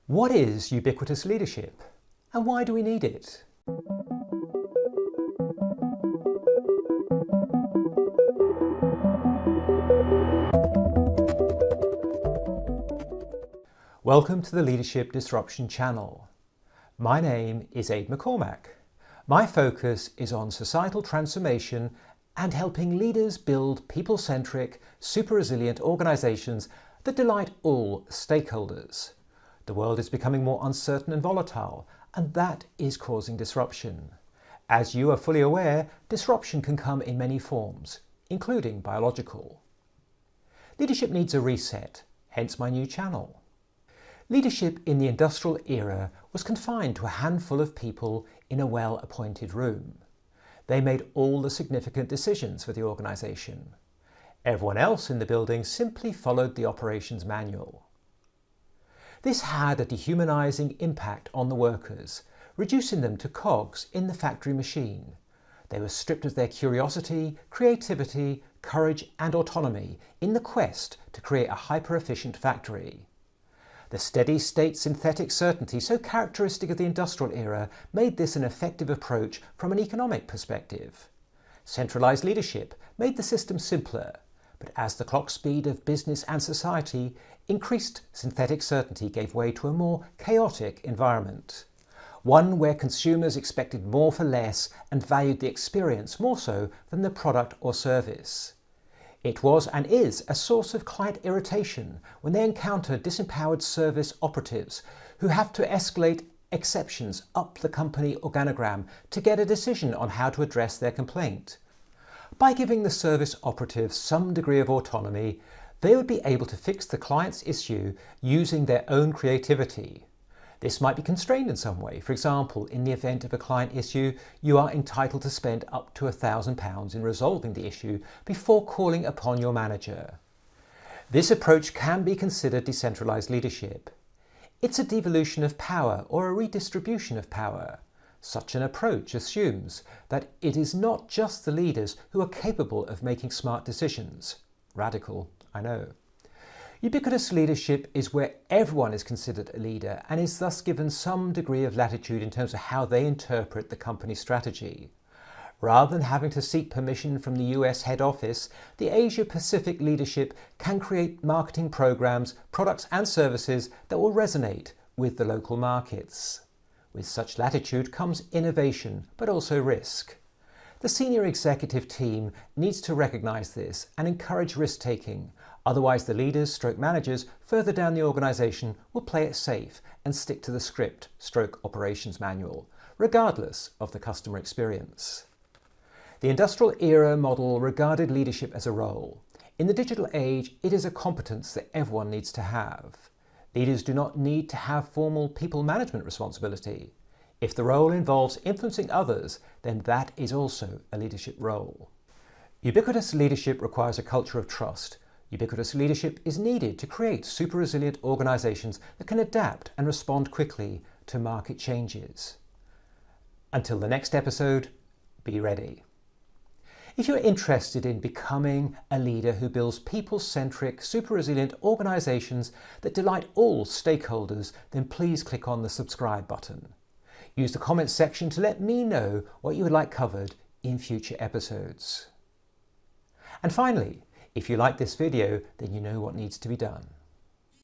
What is ubiquitous leadership, and why do we need it? Welcome to the Leadership Disruption channel. My name is Ade McCormack. My focus is on societal transformation and helping leaders build people-centric, super-resilient organisations that delight all stakeholders. The world is becoming more uncertain and volatile, and that is causing disruption. As you are fully aware, disruption can come in many forms, including biological. Leadership needs a reset, hence my new channel. Leadership in the industrial era was confined to a handful of people in a well-appointed room. They made all the significant decisions for the organisation. Everyone else in the building simply followed the operations manual. This had a dehumanising impact on the workers, reducing them to cogs in the factory machine. They were stripped of their curiosity, creativity, courage and autonomy in the quest to create a hyper-efficient factory. The steady-state synthetic certainty so characteristic of the industrial era made this an effective approach from an economic perspective. Centralised leadership made the system simpler, but as the clock speed of business and society increased, synthetic certainty gave way to a more chaotic environment. One where consumers expected more for less and valued the experience more so than the product or service. It was and is a source of client irritation when they encounter disempowered service operatives who have to escalate exceptions up the company organogram to get a decision on how to address their complaint. By giving the service operatives some degree of autonomy, they would be able to fix the client's issue using their own creativity. This might be constrained in some way. For example, in the event of a client issue, you are entitled to spend up to £1,000 in resolving the issue before calling upon your manager. This approach can be considered decentralised leadership. It's a devolution of power or a redistribution of power. Such an approach assumes that it is not just the leaders who are capable of making smart decisions. Radical, I know. Ubiquitous leadership is where everyone is considered a leader and is thus given some degree of latitude in terms of how they interpret the company's strategy. Rather than having to seek permission from the US head office, the Asia-Pacific leadership can create marketing programs, products and services that will resonate with the local markets. With such latitude comes innovation, but also risk. The senior executive team needs to recognise this and encourage risk-taking. Otherwise, the leaders/managers further down the organisation will play it safe and stick to the script/operations manual, regardless of the customer experience. The industrial era model regarded leadership as a role. In the digital age, it is a competence that everyone needs to have. Leaders do not need to have formal people management responsibility. If the role involves influencing others, then that is also a leadership role. Ubiquitous leadership requires a culture of trust. Ubiquitous leadership is needed to create super-resilient organisations that can adapt and respond quickly to market changes. Until the next episode, be ready. If you're interested in becoming a leader who builds people-centric, super-resilient organisations that delight all stakeholders, then please click on the subscribe button. Use the comments section to let me know what you would like covered in future episodes. And finally, if you like this video, then you know what needs to be done.